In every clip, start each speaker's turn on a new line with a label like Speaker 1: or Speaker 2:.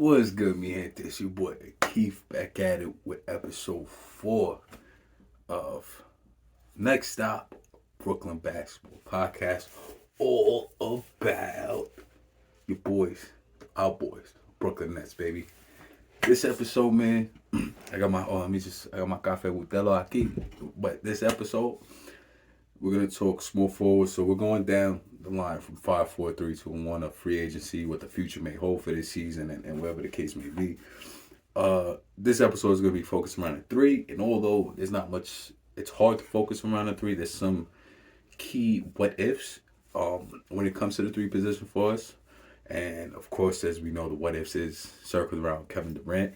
Speaker 1: What's good, me and this your boy Keith back at it with episode 4 of Next Stop Brooklyn Basketball Podcast. All about your boys, our boys, Brooklyn Nets, baby. This episode, man, I got my cafe with Delo aquí. But this episode, we're gonna talk small forward. So we're going down the line from 5, 4, 3, 2, 1 of free agency, what the future may hold for this season, and whatever the case may be. This episode is gonna be focused around the three, and although there's not much, it's hard to focus around the three. There's some key what ifs when it comes to the three position for us, and of course, as we know, the what ifs is circled around Kevin Durant.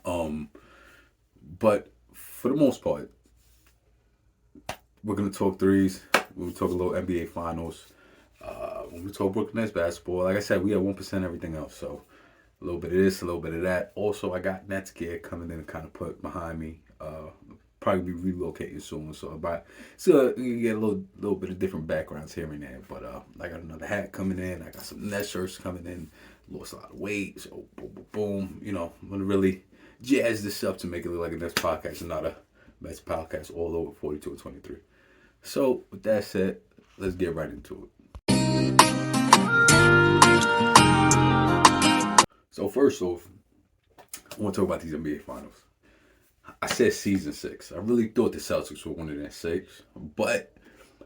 Speaker 1: But for the most part, we're gonna talk threes. We're gonna talk a little NBA Finals. We're gonna talk Brooklyn Nets basketball. Like I said, we have 1% everything else. So a little bit of this, a little bit of that. Also, I got Nets gear coming in and kind of put behind me. Probably be relocating soon. So you get a little bit of different backgrounds here and there. But I got another hat coming in. I got some Nets shirts coming in. Lost a lot of weight. So boom, boom, boom. You know, I'm gonna really jazz this up to make it look like a Nets podcast and not a Mets podcast all over 42 and 23. So, with that said, let's get right into it. So, first off, I want to talk about these NBA Finals. I said season 6. I really thought the Celtics were winning at 6, but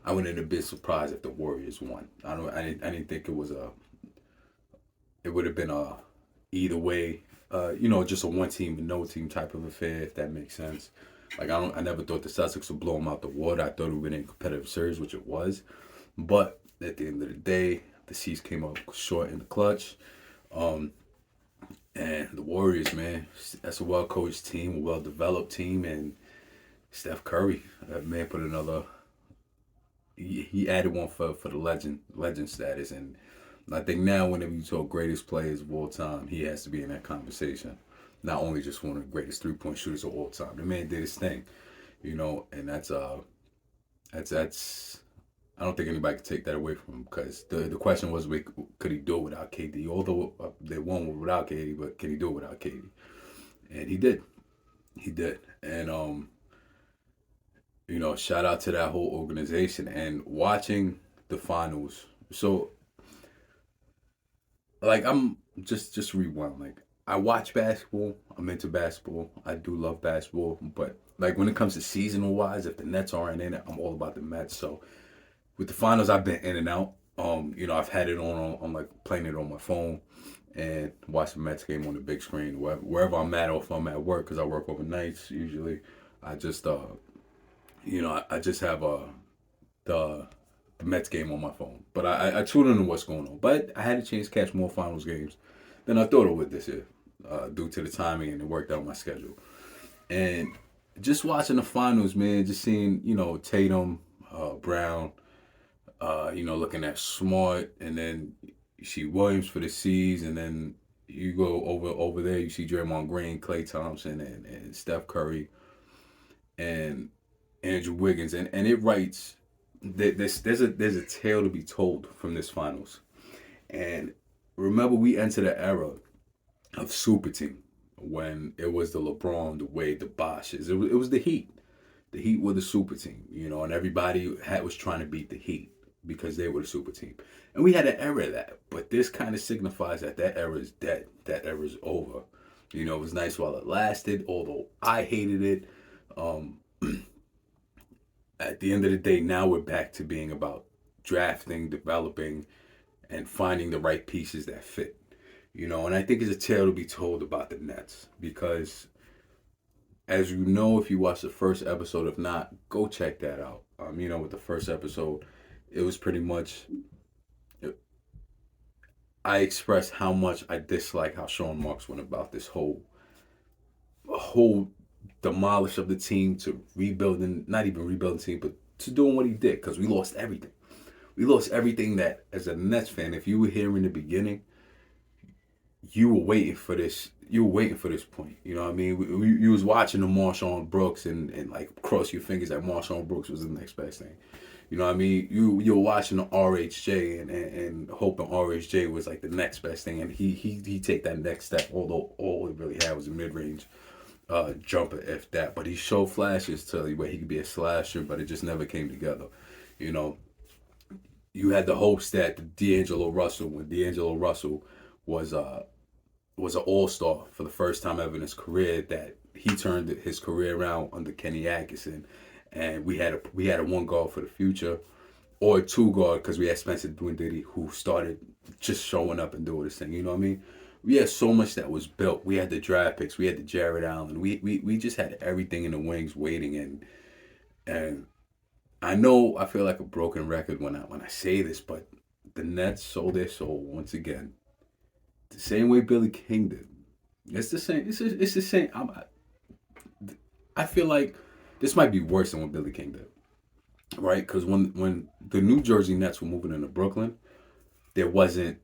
Speaker 1: I wouldn't have been surprised if the Warriors won. I didn't think it would have been either way. Just a one team and no team type of affair, if that makes sense. Like I never thought the Celtics would blow them out the water. I thought it would be in a competitive series, which it was. But at the end of the day, the C's came up short in the clutch. And the Warriors, man, that's a well-coached team, a well-developed team, and Steph Curry, that man put another. He added one for the legend status, and I think now whenever you talk greatest players of all time, he has to be in that conversation. Not only just one of the greatest 3-point shooters of all time. The man did his thing, and that's I don't think anybody could take that away from him, because the question was, could he do it without KD? Although they won without KD, but can he do it without KD? And he did. And shout out to that whole organization and watching the finals. So, like, I'm just rewind, like, I watch basketball. I'm into basketball. I do love basketball. But, like, when it comes to seasonal-wise, if the Nets aren't in it, I'm all about the Mets. So, with the finals, I've been in and out. I've had it on like, playing it on my phone and watch the Mets game on the big screen. Wherever I'm at, or if I'm at work, because I work overnights usually, I just, I just have the Mets game on my phone. But I tune into what's going on. But I had a chance to catch more finals games than I thought I would this year. Due to the timing, and it worked out my schedule. And just watching the finals, man, just seeing, Tatum, Brown, looking at Smart, and then you see Williams for the C's, and then you go over there, you see Draymond Green, Klay Thompson, and Steph Curry, and Andrew Wiggins, and it writes that there's a tale to be told from this finals. And remember, we entered an era of super team when it was the LeBron, the Wade, the Bosches. It was the Heat. The Heat were the super team, and everybody was trying to beat the Heat because they were the super team. And we had an era of that, but this kind of signifies that era is dead. That era is over. It was nice while it lasted, although I hated it. At the end of the day, now we're back to being about drafting, developing, and finding the right pieces that fit. And I think it's a tale to be told about the Nets, because, as you know, if you watch the first episode, if not, go check that out. With the first episode, it was pretty much, I expressed how much I dislike how Sean Marks went about this whole demolish of the team, to rebuilding, not even rebuilding the team, but to doing what he did, because we lost everything. We lost everything that, as a Nets fan, if you were here in the beginning, you were waiting for this. You were waiting for this point. You know what I mean? You was watching the Marshawn Brooks and like cross your fingers that Marshawn Brooks was the next best thing. You know what I mean? You were watching the RHJ and hoping RHJ was like the next best thing, and he take that next step. Although all he really had was a mid range jumper, if that. But he showed flashes to where he could be a slasher, but it just never came together. You know, you had the hopes that D'Angelo Russell, when D'Angelo Russell was was an all-star for the first time ever in his career, that he turned his career around under Kenny Atkinson, and we had a one guard for the future, or a two guard because we had Spencer Dinwiddie who started just showing up and doing this thing. You know what I mean? We had so much that was built. We had the draft picks. We had the Jared Allen. We just had everything in the wings waiting, and I know I feel like a broken record when I say this, but the Nets sold their soul once again, the same way Billy King did. It's the same. It's the same. I feel like this might be worse than what Billy King did, right? Because when the New Jersey Nets were moving into Brooklyn, there wasn't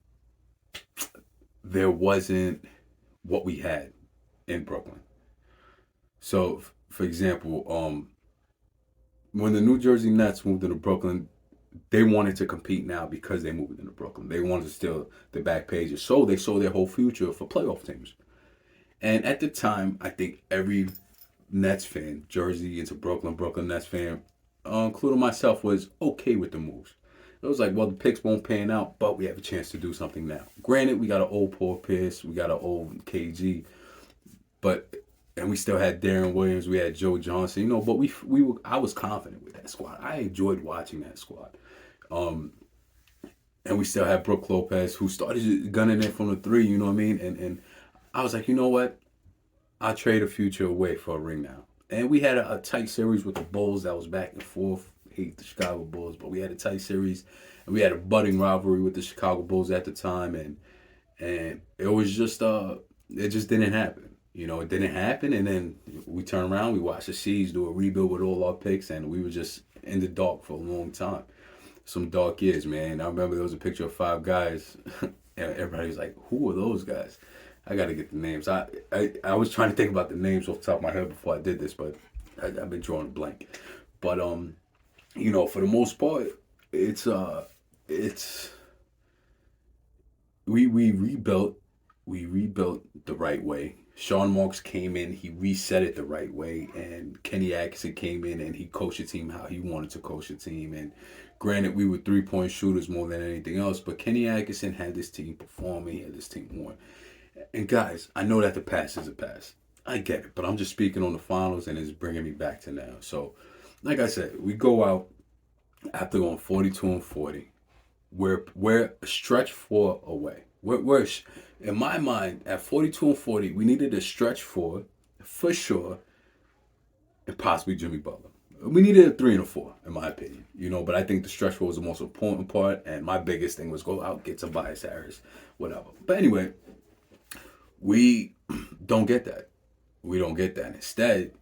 Speaker 1: there wasn't what we had in Brooklyn. So, for example, when the New Jersey Nets moved into Brooklyn, they wanted to compete now because they moved into Brooklyn. They wanted to steal the back pages, so they sold their whole future for playoff teams. And at the time, I think every Nets fan, Jersey into Brooklyn, Brooklyn Nets fan, including myself, was okay with the moves. It was like, well, the picks won't pan out, but we have a chance to do something now. Granted, we got an old Paul Pierce, we got an old KG, but and we still had Darren Williams, we had Joe Johnson, but I was confident with that squad. I enjoyed watching that squad. Um, and we still had Brook Lopez, who started gunning it from the three, you know what I mean? And I was like, you know what? I'll trade a future away for a ring now. And we had a tight series with the Bulls that was back and forth. Hate the Chicago Bulls, but we had a tight series, and we had a budding rivalry with the Chicago Bulls at the time, and it was just it just didn't happen. It didn't happen, and then we turned around, we watched the Seas do a rebuild with all our picks, and we were just in the dark for a long time. Some dark years, man. I remember there was a picture of five guys, and everybody was like, "Who are those guys?" I got to get the names. I was trying to think about the names off the top of my head before I did this, but I've been drawing a blank. But for the most part, it's we rebuilt the right way. Sean Marks came in, he reset it the right way, and Kenny Atkinson came in and he coached the team how he wanted to coach the team. And granted, we were 3-point shooters more than anything else, but Kenny Atkinson had this team performing, he had this team won. And guys, I know that the past is a past. I get it, but I'm just speaking on the finals, and it's bringing me back to now. So, like I said, we go out after going 42-40. We're a stretch four away. We're in my mind at 42-40. We needed a stretch four for sure, and possibly Jimmy Butler. We needed a 3 and a 4, in my opinion. But I think the stretch four was the most important part, and my biggest thing was go out, get Tobias Harris, whatever. But anyway, we don't get that. We don't get that. Instead,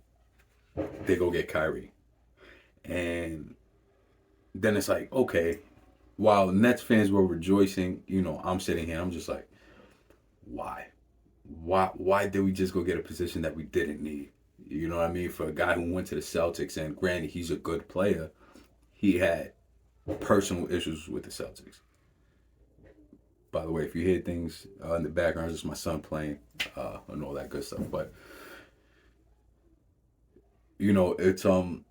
Speaker 1: they go get Kyrie. And then it's like, okay, while Nets fans were rejoicing, I'm sitting here, I'm just like, why? Why did we just go get a position that we didn't need? You know what I mean? For a guy who went to the Celtics, and granted, he's a good player, he had personal issues with the Celtics. By the way, if you hear things in the background, it's just my son playing and all that good stuff. But it's an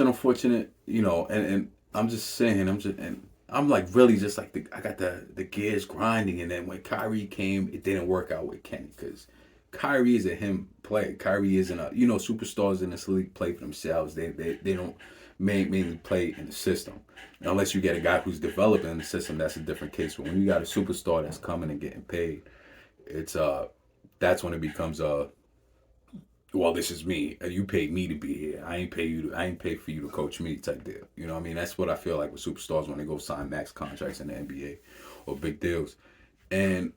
Speaker 1: unfortunate, and I'm just saying, I'm like really just like I got the gears grinding, and then when Kyrie came, it didn't work out with Kenny because Kyrie is a him player. Kyrie isn't a superstars in this league play for themselves. They don't mainly play in the system. Unless you get a guy who's developing in the system, that's a different case. But when you got a superstar that's coming and getting paid, it's that's when it becomes well, this is me. You paid me to be here. I ain't pay for you to coach me type deal. You know what I mean? That's what I feel like with superstars when they go sign max contracts in the NBA or big deals. And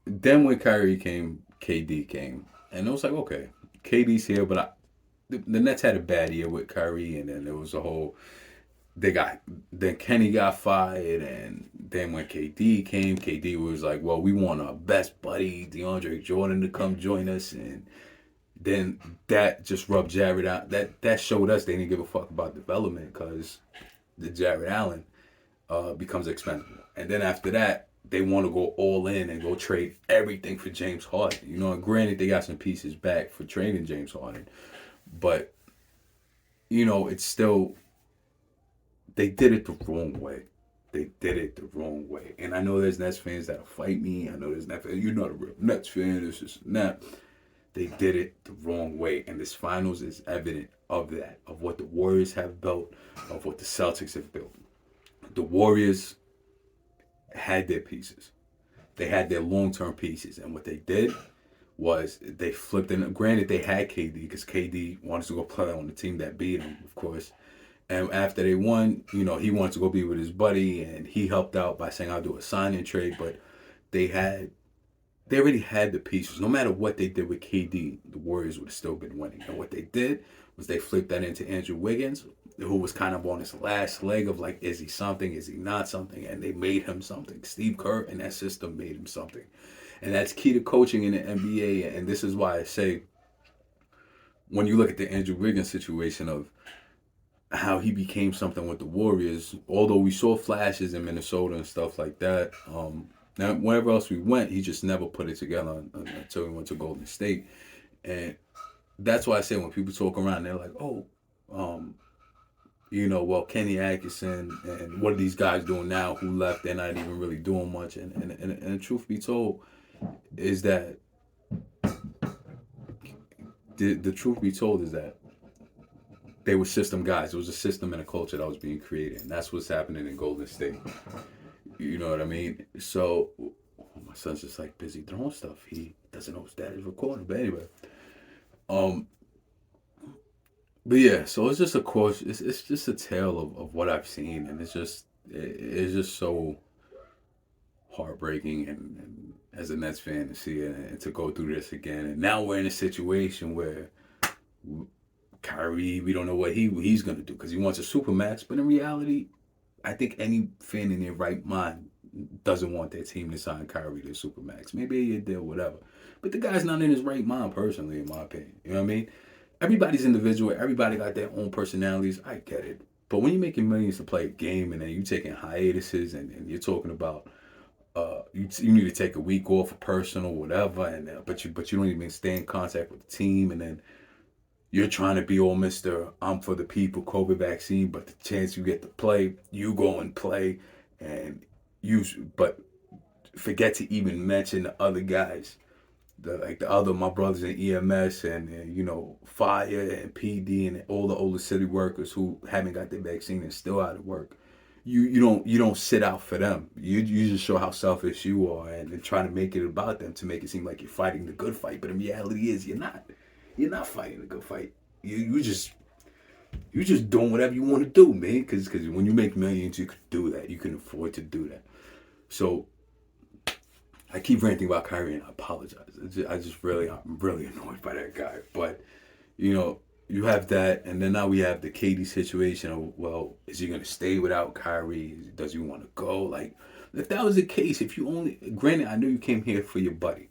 Speaker 1: then when Kyrie came, KD came, and it was like, okay, KD's here, but the Nets had a bad year with Kyrie, and then there was a whole then Kenny got fired, and then when KD came, KD was like, well, we want our best buddy DeAndre Jordan to come join us, and then that just rubbed Jared out. That showed us they didn't give a fuck about development, because the Jared Allen becomes expendable. And then after that, they want to go all in and go trade everything for James Harden. You know, and granted, they got some pieces back for trading James Harden, but you know, it's still, they did it the wrong way. They did it the wrong way. And I know there's Nets fans that'll fight me. I know there's Nets fans, you're not a real Nets fan, this is not. They did it the wrong way. And this finals is evident of that, of what the Warriors have built, of what the Celtics have built. The Warriors had their pieces. They had their long-term pieces. And what they did was they flipped in. Granted, they had KD, because KD wanted to go play on the team that beat him, of course. And after they won, you know, he wanted to go be with his buddy, and he helped out by saying, I'll do a sign-in trade. But they already had the pieces. No matter what they did with KD, the Warriors would have still been winning. And what they did was they flipped that into Andrew Wiggins, who was kind of on his last leg of like, is he something? Is he not something? And they made him something. Steve Kerr and that system made him something. And that's key to coaching in the NBA. And this is why I say, when you look at the Andrew Wiggins situation of how he became something with the Warriors, although we saw flashes in Minnesota and stuff like that, now wherever else we went, he just never put it together until we went to Golden State. And that's why I say, when people talk around, they're like, oh, you know, well, Kenny Atkinson and what are these guys doing now who left? They're not even really doing much. And the truth be told is that the truth be told is that they were system guys. It was a system and a culture that was being created. And that's what's happening in Golden State. You know what I mean? So my son's just like busy throwing stuff. He doesn't know his dad is recording. But anyway, but yeah, so it's just, of course, it's just a tale of what I've seen, and it's just so heartbreaking, and as a Nets fan to see it and to go through this again. And now we're in a situation where Kyrie, we don't know what he's gonna do, because he wants a supermax, but in reality, I think any fan in their right mind doesn't want their team to sign Kyrie to supermax. Maybe a year deal, whatever. But the guy's not in his right mind, personally, in my opinion. You know what I mean? Everybody's individual. Everybody got their own personalities. I get it. But when you're making millions to play a game, and then you're taking hiatuses, and you're talking about you need to take a week off for personal, whatever, and but you don't even stay in contact with the team, and then you're trying to be all Mr. I'm for the people, COVID vaccine, but the chance you get to play, you go and play, and but forget to even mention the other guys, my brothers in EMS and you know, fire and PD and all the older city workers who haven't got their vaccine and still out of work. You don't sit out for them. You just show how selfish you are, and try to make it about them to make it seem like you're fighting the good fight. But in reality, you're not. You're not fighting a good fight. You just doing whatever you want to do, man. Because when you make millions, you can do that. You can afford to do that. So I keep ranting about Kyrie, and I apologize. I'm really annoyed by that guy. But you know, you have that, and then now we have the KD situation of, well, is he gonna stay without Kyrie? Does he want to go? Like, if that was the case, granted, I know you came here for your buddy,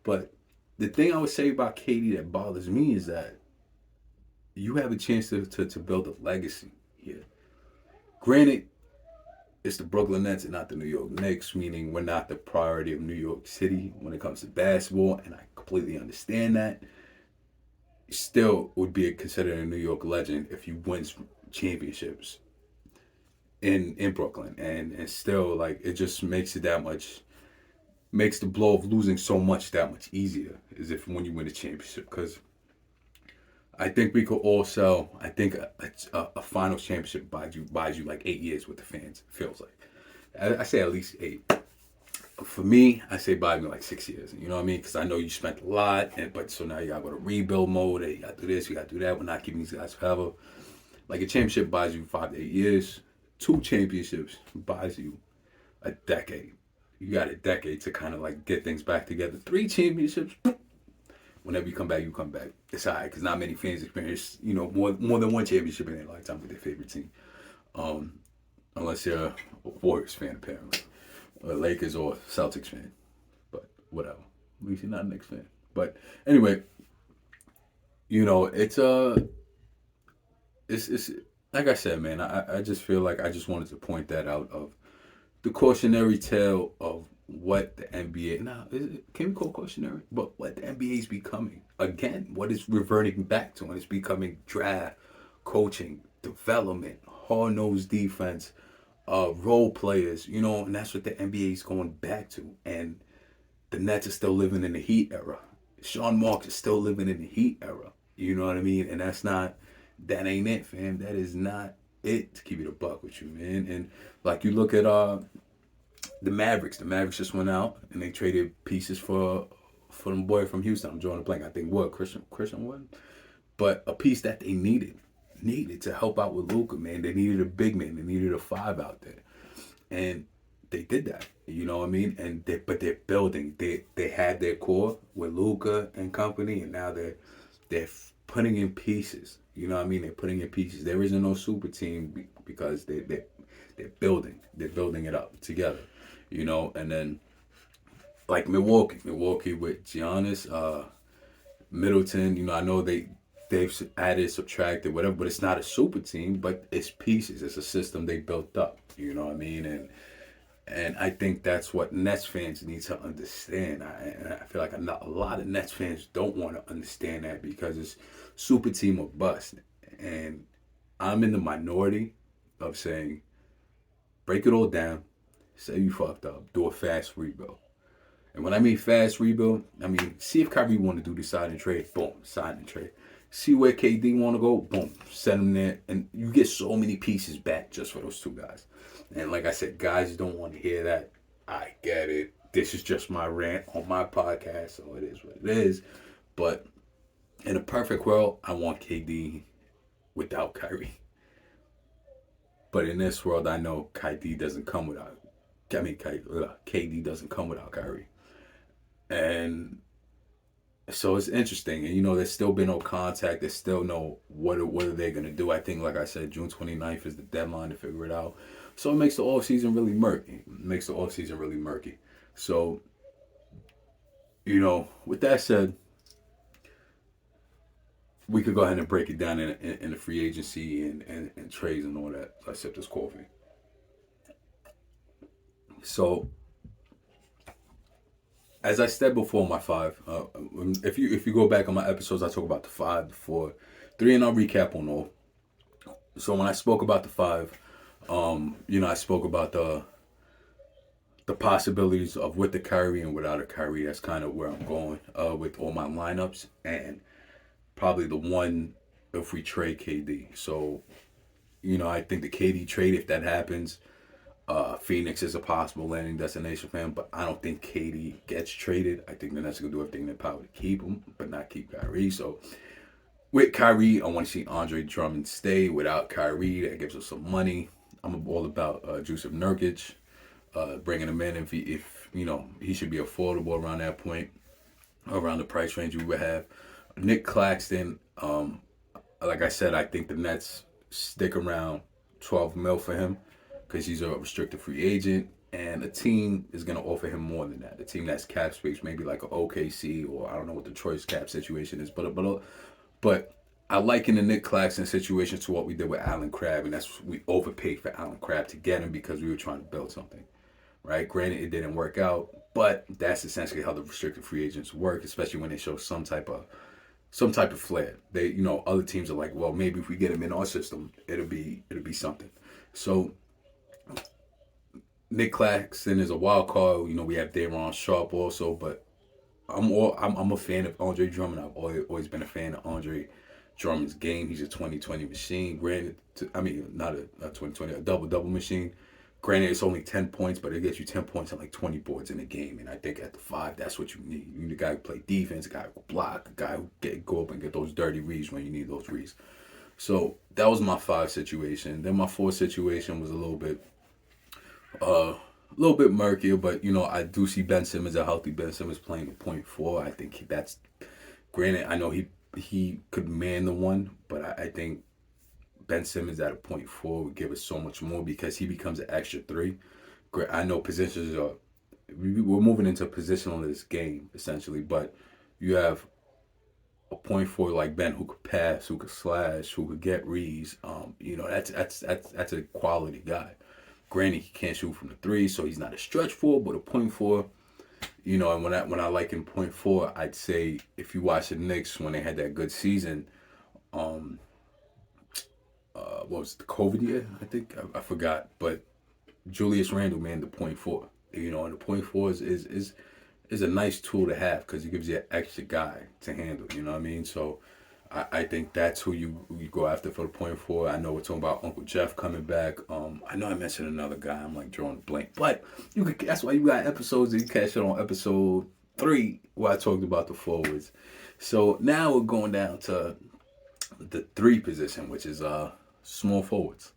Speaker 1: but the thing I would say about KD that bothers me is that you have a chance to build a legacy here. Granted, it's the Brooklyn Nets and not the New York Knicks, meaning we're not the priority of New York City when it comes to basketball, and I completely understand that. Still would be considered a New York legend if you win championships in Brooklyn, and still, like, it just makes the blow of losing so much that much easier, as if when you win a championship. Because I think we could all sell. I think a finals championship buys you like 8 years with the fans. It feels like I say at least 8. For me, I say buy me like 6 years. You know what I mean? Because I know you spent a lot, but so now you gotta go to rebuild mode. You gotta do this, you gotta do that. We're not keeping these guys forever. Like, a championship buys you 5 to 8 years. 2 championships buys you a decade. You got a decade to kind of like get things back together. 3 championships, whenever you come back, It's all right, because not many fans experience, you know, more than one championship in their lifetime with their favorite team. unless you're a Warriors fan apparently, or Lakers or Celtics fan. But whatever. At least you're not a Knicks fan. But anyway, it's like I said, man. I just feel like I just wanted to point that out of the cautionary tale of what the NBA now can we call cautionary, but what the NBA is becoming again, what it's reverting back to, and it's becoming draft, coaching, development, hard nosed defense, role players, and that's what the NBA is going back to. And the Nets are still living in the Heat era. Sean Marks is still living in the Heat era. You know what I mean? And that ain't it, fam. That is not it, to keep it a buck with you, man. And like you look at the Mavericks. The Mavericks just went out and they traded pieces for them boy from Houston. I'm drawing a blank. I think Christian Wood, but a piece that they needed to help out with Luka, man. They needed a big man. They needed a five out there, and they did that. You know what I mean? And but they're building. They had their core with Luka and company, and now they're putting in pieces. You know what I mean? They're putting in pieces. There isn't no super team because they're building. They're building it up together. And then like Milwaukee with Giannis, Middleton. I know they've added, subtracted, whatever, but it's not a super team. But it's pieces. It's a system they built up. You know what I mean? And I think that's what Nets fans need to understand. I feel like a lot of Nets fans don't want to understand that because it's super team or bust. And I'm in the minority of saying, break it all down, say you fucked up, do a fast rebuild. And when I mean fast rebuild, I mean see if Kyrie want to do the sign and trade, boom, sign and trade. See where KD want to go, boom, send him there. And you get so many pieces back just for those two guys. And like I said, guys don't want to hear that. I get it. This is just my rant on my podcast, so it is what it is. But in a perfect world, I want KD without Kyrie. But in this world, I know KD doesn't come without. KD doesn't come without Kyrie. And so it's interesting. And there's still been no contact. There's still no what are they gonna do. I think, like I said, June 29th is the deadline to figure it out. So it makes the offseason really murky. So, with that said, we could go ahead and break it down in the free agency and trades and all that. I sip this coffee. So, as I said before, my five. If you go back on my episodes, I talk about the 5, the 4, 3, and I'll recap on all. So when I spoke about the 5, I spoke about the possibilities of with the Kyrie and without a Kyrie. That's kind of where I'm going with all my lineups, and probably the one if we trade KD. So, I think the KD trade, if that happens, Phoenix is a possible landing destination for him, but I don't think KD gets traded. I think the Nets are going to do everything in their power to keep him, but not keep Kyrie. So, with Kyrie, I want to see Andre Drummond stay. Without Kyrie, that gives us some money. I'm all about Jusuf Nurkic, bringing him in if he should be affordable around that point, around the price range we would have. Nick Claxton, like I said, I think the Nets stick around 12 mil for him because he's a restricted free agent, and a team is going to offer him more than that. A team that's cap space, maybe like an OKC, or I don't know what Detroit's cap situation is, but I liken the Nick Claxton situation to what we did with Allen Crabbe, and we overpaid for Allen Crabbe to get him because we were trying to build something, right? Granted, it didn't work out, but that's essentially how the restricted free agents work, especially when they show some type of flair. They, other teams are like, well, maybe if we get him in our system, it'll be something. So Nick Claxton is a wild card. We have Daron Sharp also, but I'm a fan of Andre Drummond. I've always been a fan of Andre Drummond's game. He's a 20-20 machine. Granted, not a 20-20, a double machine. Granted, it's only 10 points, but it gets you 10 points and like 20 boards in a game. And I think at the 5, that's what you need. You need a guy who play defense, a guy who block, a guy who go up and get those dirty reads when you need those reads. So that was my 5 situation. Then my 4 situation was a little bit murkier, but I do see Ben Simmons, a healthy Ben Simmons, playing a 0.4. I think that's granted. I know he could man the one, but I think Ben Simmons at a point four would give us so much more because he becomes an extra three. Great. I know positions are we're moving into a positionless game essentially, but you have a point four like Ben who could pass, who could slash, who could get reads. That's a quality guy. Granted, he can't shoot from the three, so he's not a stretch four, but a point four. And when I like in point four, I'd say if you watch the Knicks when they had that good season, um, what was it, the COVID year? I think I forgot, but Julius Randle manned the point four. And the point four is a nice tool to have because it gives you an extra guy to handle. You know what I mean? So I think that's who you go after for the point four. I know we're talking about Uncle Jeff coming back. I know I mentioned another guy. I'm like drawing a blank, but that's why you got episodes that you catch it on episode 3 where I talked about the forwards. So now we're going down to the 3 position, which is small forwards.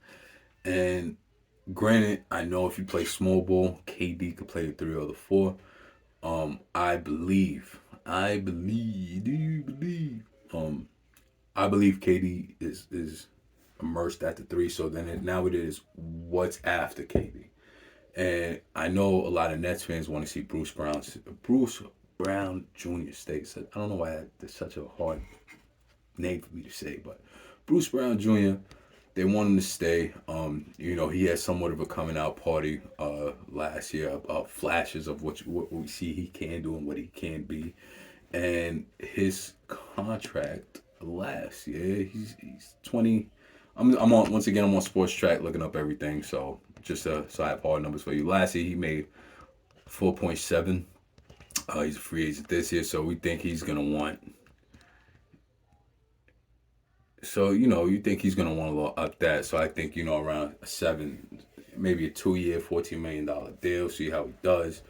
Speaker 1: And granted, I know if you play small ball, KD could play the 3 or the 4. I believe. Do you believe? I believe KD is immersed at the 3. So then now it is what's after KD. And I know a lot of Nets fans want to see Bruce Brown Jr. stay. So I don't know why that's such a hard name for me to say, but Bruce Brown Jr. They want him to stay. He had somewhat of a coming out party last year, flashes of what we see he can do and what he can be, and his contract last year he's 20. I'm on once again. I'm on Sports Track looking up everything. So just so I have hard numbers for you. Last year he made 4.7. He's a free agent this year, so we think he's gonna want. So, you think he's going to want to up that. So I think, around a 7, maybe a 2-year, $14 million deal. See how he does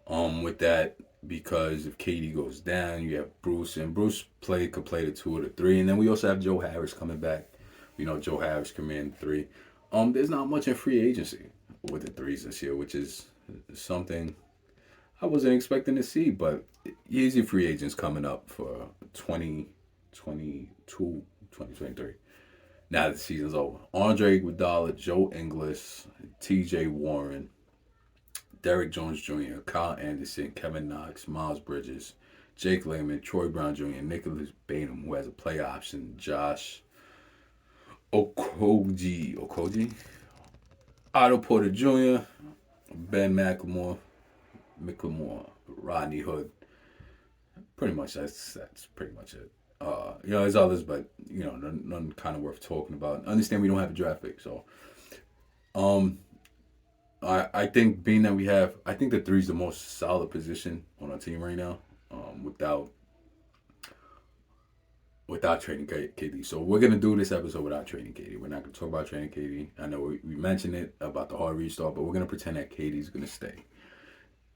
Speaker 1: with that. Because if KD goes down, you have Bruce. And Bruce could play the 2 or the 3. And then we also have Joe Harris coming back. Joe Harris command 3. There's not much in free agency with the 3s this year, which is something I wasn't expecting to see. But easy free agents coming up for 2022. 2023. Now that the season's over. Andre Iguodala, Joe Ingles, T.J. Warren, Derrick Jones Jr., Kyle Anderson, Kevin Knox, Miles Bridges, Jake Layman, Troy Brown Jr., Nicholas Batum, who has a play option, Josh Okogie, Otto Porter Jr., Ben McLemore, Rodney Hood. Pretty much that's pretty much it. There's others, but none kind of worth talking about. Understand we don't have a draft pick, so I think being that I think the 3 is the most solid position on our team right now, without trading KD. So we're gonna do this episode without trading KD. We're not gonna talk about trading KD. I know we mentioned it about the hard restart, but we're gonna pretend that KD's gonna stay.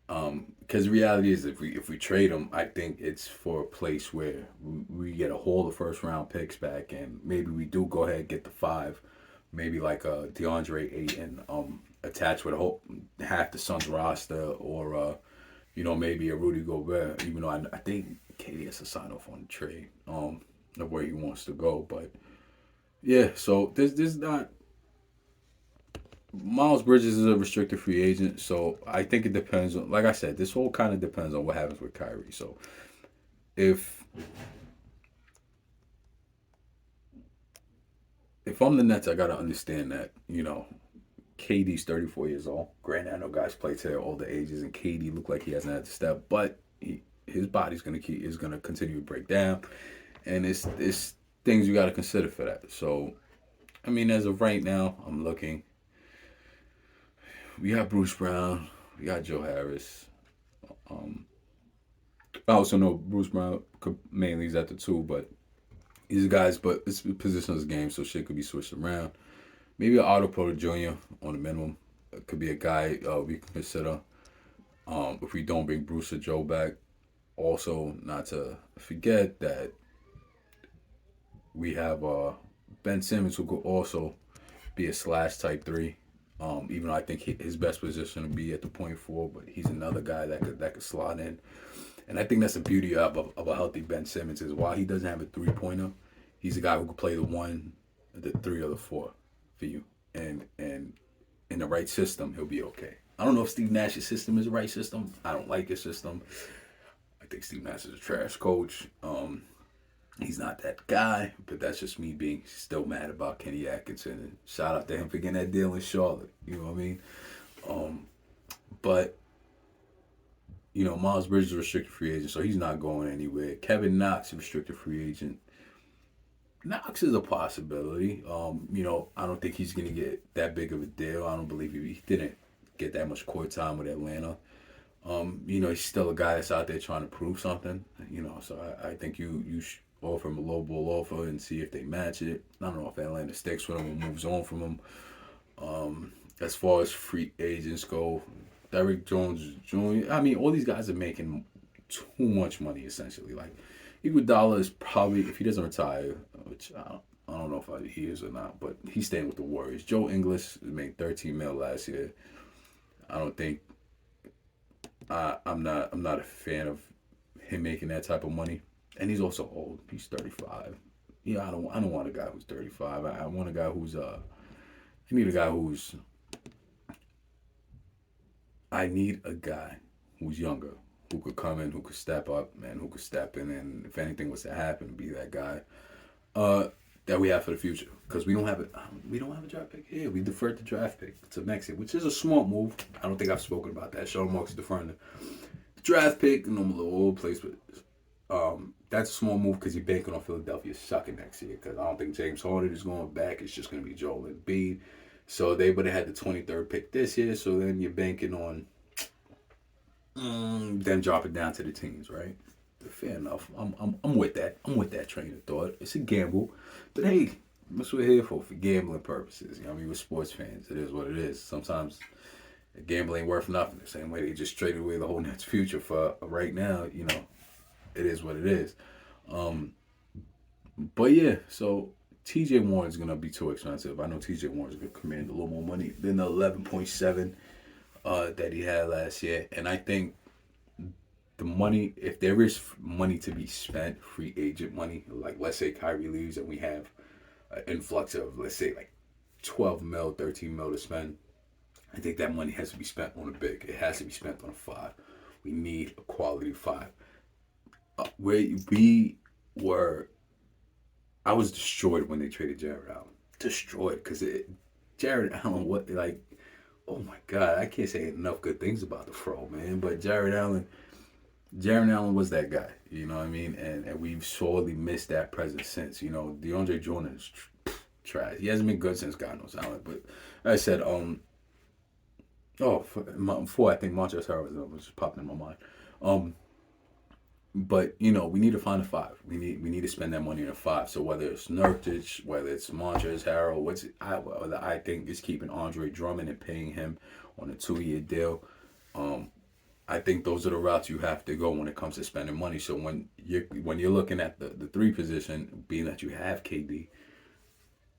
Speaker 1: Because the reality is, if we trade him, I think it's for a place where we get a haul of first round picks back, and maybe we do go ahead and get the 5, maybe like a DeAndre Ayton, attached with half the Suns roster, or maybe a Rudy Gobert. Even though I think KD has to sign off on the trade, of where he wants to go, but yeah. So there's not. Miles Bridges is a restricted free agent, so I think it depends on, like I said, this whole kind of depends on what happens with Kyrie. So if I'm the Nets, I gotta understand that, KD's 34 years old. Granted, I know guys play to their older ages, and KD look like he hasn't had to step, but his body's gonna continue to break down, and it's things you gotta consider for that. So, I mean, as of right now, I'm looking. We got Bruce Brown. We got Joe Harris. I also know Bruce Brown mainly is at the 2, but these guys, but it's a positionless game, so shit could be switched around. Maybe an Otto Porter Jr. on the minimum. It could be a guy we can consider if we don't bring Bruce or Joe back. Also, not to forget that we have Ben Simmons, who could also be a slash type 3. Even though I think his best position would be at the point 4, but he's another guy that could slot in. And I think that's the beauty of a healthy Ben Simmons is while he doesn't have a 3-pointer, he's a guy who could play the 1, the 3 or the 4 for you, and in the right system, he'll be okay. I don't know if Steve Nash's system is the right system. I don't like his system. I think Steve Nash is a trash coach. He's not that guy, but that's just me being still mad about Kenny Atkinson. And shout out to him for getting that deal in Charlotte. You know what I mean? But Miles Bridges is a restricted free agent, so he's not going anywhere. Kevin Knox, a restricted free agent. Knox is a possibility. I don't think he's going to get that big of a deal. I don't believe he didn't get that much court time with Atlanta. He's still a guy that's out there trying to prove something. So I think you offer him a low ball offer and see if they match it. I don't know if Atlanta sticks with him or moves on from him. As far as free agents go, Derrick Jones Jr. I mean, all these guys are making too much money essentially. Like Iguodala is probably, if he doesn't retire, which I don't know if he is or not, but he's staying with the Warriors. Joe Ingles made $13 million last year. I don't think I'm not a fan of him making that type of money, and he's also old. He's 35. I don't want a guy who's 35. I want a guy who's I need a guy who's I need a guy who's younger, who could come in, who could step up, man, who could step in, and if anything was to happen, be that guy that we have for the future. Because we don't have a draft pick here. We deferred the draft pick to next year, which is a smart move. I don't think I've spoken about that. Sean Marks deferring the draft pick, and I'm a little old place, but that's a small move because you're banking on Philadelphia sucking next year. Because I don't think James Harden is going back. It's just going to be Joel Embiid. So they would have had the 23rd pick this year. So then you're banking on them dropping down to the teams, right? Fair enough. I'm with that. I'm with that train of thought. It's a gamble, but hey, that's what we're here for gambling purposes. We're sports fans. It is what it is. Sometimes a gamble ain't worth nothing. The same way they just traded away the whole Nets' future for right now. It is what it is. But yeah, so T.J. Warren's gonna be too expensive. I know T.J. Warren's gonna command a little more money than the 11.7 that he had last year, and I think the money, if there is money to be spent, free agent money, like let's say Kyrie leaves and we have an influx of, let's say, like 12 mil, 13 mil to spend, I think that money has to be spent on a big. It has to be spent on a 5. We need a quality 5. I was destroyed when they traded Jared Allen. Destroyed, because Jared Allen, oh my God, I can't say enough good things about the fro, man, but Jared Allen was that guy, you know what I mean? And we've sorely missed that presence since. DeAndre Jordan is trash. He hasn't been good since God knows how. But like I said, before I think Montrezl Harrell was just popping in my mind. But we need to find a 5. We need to spend that money on a 5. So whether it's Nurkic, whether it's Montrezl Harrell, I think it's keeping Andre Drummond and paying him on a 2-year deal. I think those are the routes you have to go when it comes to spending money. So when you're looking at the 3 position, being that you have KD,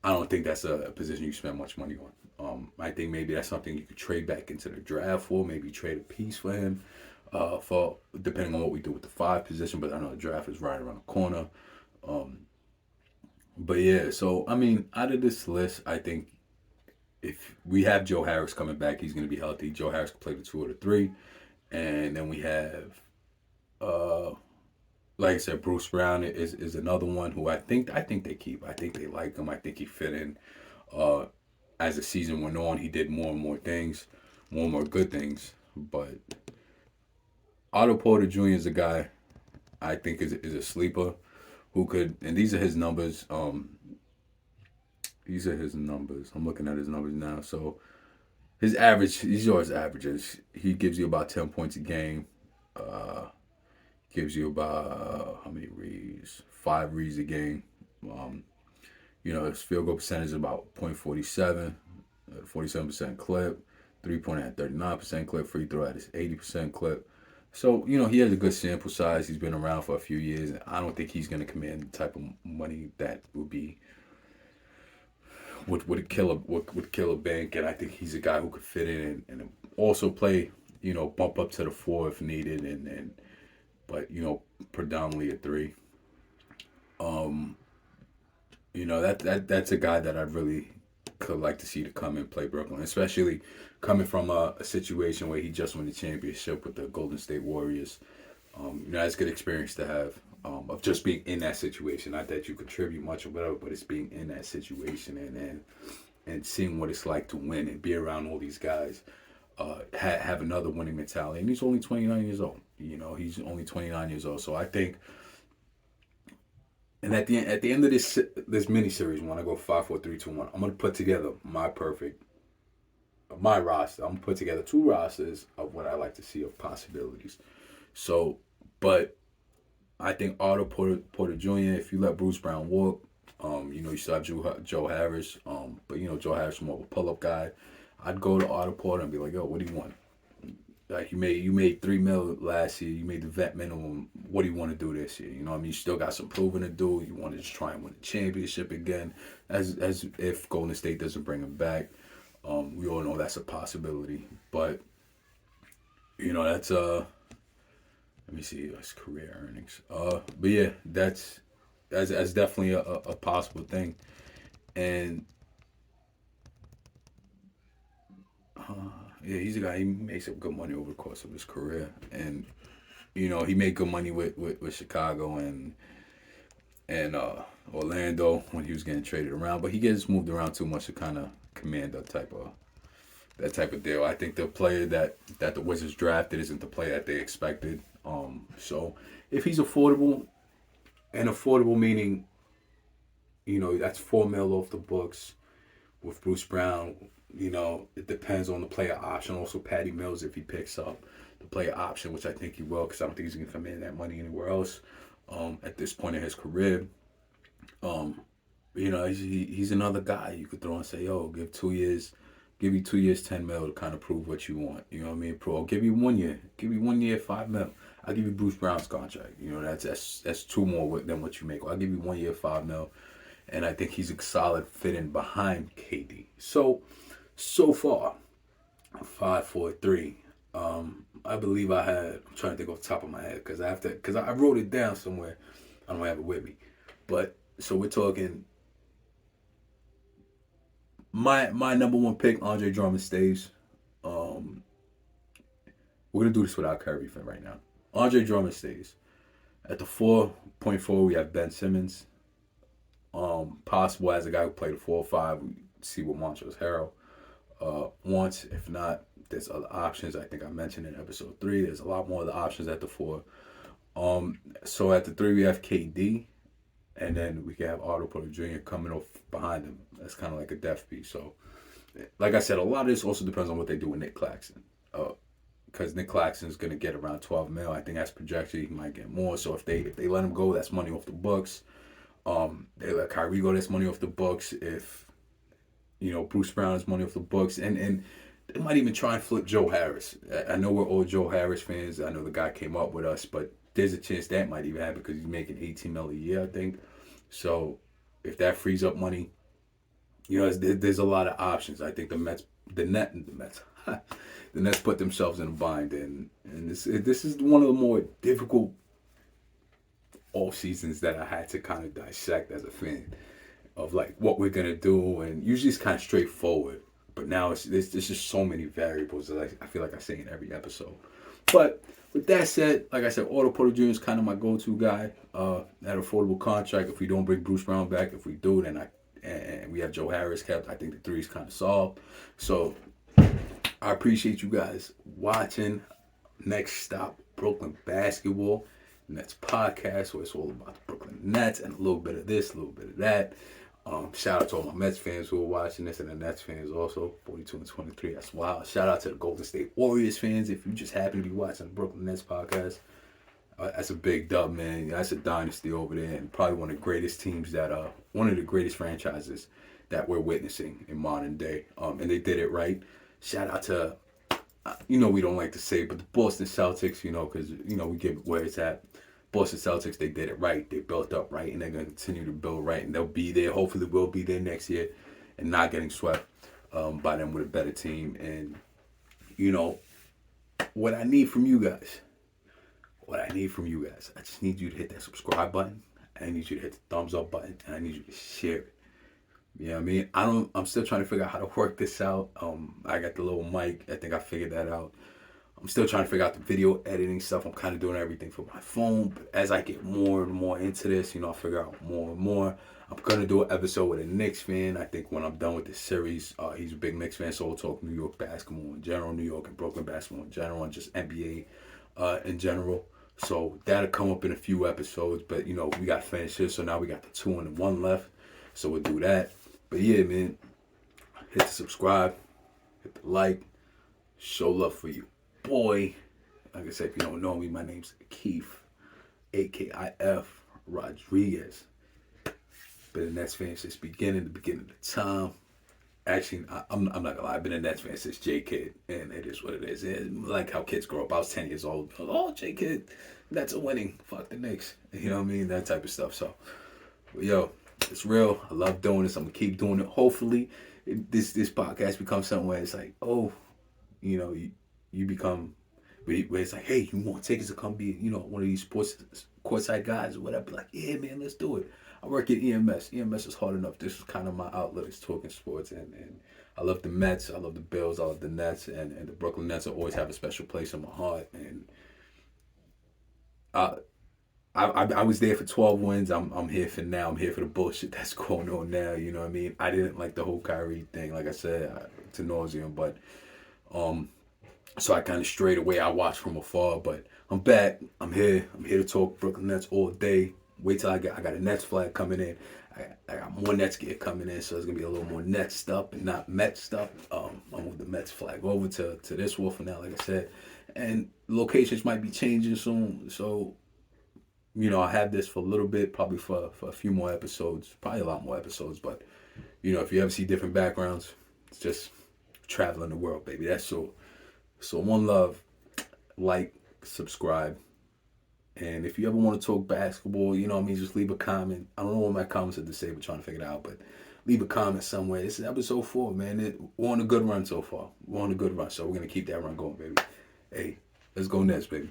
Speaker 1: I don't think that's a position you spend much money on. I think maybe that's something you could trade back into the draft for. Maybe trade a piece for him, for depending on what we do with the 5 position. But I know the draft is right around the corner. But yeah, so I mean, out of this list, I think if we have Joe Harris coming back, he's going to be healthy. Joe Harris can play the 2 or the 3. And then we have, like I said, Bruce Brown is another one who I think they keep. I think they like him. I think he fit in. As the season went on, he did more and more things, more and more good things. But Otto Porter Jr. is a guy I think is a sleeper who could, and these are his numbers. These are his numbers. I'm looking at his numbers now. So his average, these are his averages. He gives you about 10 points a game. Gives you about, how many reads? 5 reads a game. His field goal percentage is about .47, 47% clip. 3-pointer at 39% clip. Free throw at his 80% clip. So, he has a good sample size. He's been around for a few years. And I don't think he's going to command the type of money that would kill a bank, and I think he's a guy who could fit in and also play, bump up to the 4 if needed, but predominantly a 3. That's a guy that I'd really could like to see to come and play Brooklyn, especially coming from a situation where he just won the championship with the Golden State Warriors. That's a good experience to have, of just being in that situation. Not that you contribute much or whatever, but it's being in that situation and seeing what it's like to win and be around all these guys. Have another winning mentality, and he's only 29 years old. He's only 29 years old. So I think, and at the end of this mini series, when I go 5, 4, 3, 2, 1, I'm gonna put together my roster. I'm gonna put together 2 rosters of what I like to see of possibilities. So, but I think Otto Porter Jr. If you let Bruce Brown walk, you still have Joe Harris. But Joe Harris is more of a pull up guy. I'd go to Otto Porter and be like, yo, what do you want? Like you made $3 million last year. You made the vet minimum. What do you want to do this year? You still got some proving to do. You want to just try and win the championship again, as if Golden State doesn't bring him back. We all know that's a possibility. But that's let me see his career earnings. But yeah, that's definitely a possible thing, and. Yeah, he's a guy. He made some good money over the course of his career, and he made good money with Chicago and Orlando when he was getting traded around. But he gets moved around too much to kind of command that type of deal. I think the player that the Wizards drafted isn't the player that they expected. So if he's affordable, and affordable meaning, that's $4 million off the books with Bruce Brown. It depends on the player option. Also, Patty Mills, if he picks up the player option, which I think he will, because I don't think he's going to command that money anywhere else at this point in his career. He's another guy you could throw and say, yo, give you 2 years, $10 million to kind of prove what you want. You know what I mean? I'll give you 1 year. Give you 1 year, $5 million. I'll give you Bruce Brown's contract. That's 2 more than what you make. I'll give you 1 year, $5 million. And I think he's a solid fit in behind KD. So far, 5, 4, 3. I believe I had. I'm trying to think off the top of my head because I wrote it down somewhere. I don't have it with me, but so we're talking. My number 1 pick, Andre Drummond, stays. We're gonna do this without Curry for right now. Andre Drummond stays. At the 4.4, we have Ben Simmons. Possible as a guy who played the 4 or 5. We see what Montrezl Harrell wants. If not, there's other options. I think I mentioned in episode 3. There's a lot more of the options at the 4. So at the 3 we have KD, and then we can have Otto Porter Jr. coming off behind him. That's kind of like a depth piece. So, like I said, a lot of this also depends on what they do with Nick Claxton. Because Nick Claxton's gonna get around $12 million. I think that's projected. He might get more. So if they let him go, that's money off the books. They let Kyrie go, that's money off the books. If Bruce Brown is money off the books, and they might even try and flip Joe Harris. I know we're all Joe Harris fans. I know the guy came up with us, but there's a chance that might even happen because he's making $18 million a year, I think. So if that frees up money, there's a lot of options. I think the Nets put themselves in a bind, and this is one of the more difficult off seasons that I had to kind of dissect as a fan of like what we're gonna do, and usually it's kind of straightforward. But now there's just so many variables that I feel like I say in every episode. But with that said, like I said, Otto Porter Jr. is kind of my go-to guy. That affordable contract. If we don't bring Bruce Brown back, if we do, then and we have Joe Harris kept, I think the 3 is kind of solved. So I appreciate you guys watching. Next stop, Brooklyn basketball. Nets podcast, where it's all about the Brooklyn Nets and a little bit of this, a little bit of that. Shout out to all my Mets fans who are watching this, and the Nets fans also, 42 and 23. That's wild. Shout out to the Golden State Warriors fans. If you just happen to be watching the Brooklyn Nets podcast, that's a big dub, man. That's a dynasty over there, and probably one of the greatest teams one of the greatest franchises that we're witnessing in modern day. And they did it right. Shout out to, we don't like to say it, but the Boston Celtics, because, we give it where it's at. Boston Celtics, they did it right. They built up right, and they're going to continue to build right, and they'll be there. Hopefully, we'll be there next year and not getting swept by them with a better team. And, what I need from you guys, I just need you to hit that subscribe button. I need you to hit the thumbs up button, and I need you to share it. You know what I mean? I'm still trying to figure out how to work this out. I got the little mic. I think I figured that out. I'm still trying to figure out the video editing stuff. I'm kind of doing everything from my phone. But as I get more and more into this, I figure out more and more. I'm going to do an episode with a Knicks fan. I think when I'm done with this series, he's a big Knicks fan, so we'll talk New York basketball in general, New York and Brooklyn basketball in general, and just NBA in general. So that'll come up in a few episodes. But, we got to finish this, so now we got the 2 and the 1 left. So we'll do that. But yeah, man, hit the subscribe, hit the like, show love for you. Boy, like I said, if you don't know me, my name's Keith, A-K-I-F Rodriguez. Been a Nets fan since the beginning of the time. Actually, I'm not gonna lie, I've been a Nets fan since J-Kid, and it is what it is. And like how kids grow up. I was 10 years old. Oh, J-Kid, Nets are winning. Fuck the Knicks. You know what I mean? That type of stuff. So, yo, it's real. I love doing this. I'm gonna keep doing it. Hopefully, this podcast becomes something where it's like, oh, you become, where it's like, hey, you want tickets to come be, one of these sports courtside guys or whatever? Like, yeah, man, let's do it. I work at EMS. EMS is hard enough. This is kind of my outlet, is talking sports, and I love the Mets. I love the Bills. I love the Nets, and the Brooklyn Nets always have a special place in my heart. And I was there for 12 wins. I'm here for now. I'm here for the bullshit that's going on now. You know what I mean? I didn't like the whole Kyrie thing, like I said, to nauseam, but so I kind of strayed away. I watched from afar, but I'm back. I'm here. I'm here to talk Brooklyn Nets all day. Wait till I got a Nets flag coming in. I got more Nets gear coming in, so there's gonna be a little more Nets stuff and not Mets stuff. I moved the Mets flag over to this wall for now, like I said, and locations might be changing soon. So, I have this for a little bit, probably for a few more episodes, probably a lot more episodes. But if you ever see different backgrounds, it's just traveling the world, baby. That's all. So one love, like, subscribe. And if you ever want to talk basketball, just leave a comment. I don't know what my comments have to say, but trying to figure it out. But leave a comment somewhere. This is episode 4, man. We're on a good run so far. We're on a good run, so we're going to keep that run going, baby. Hey, let's go Nets, baby.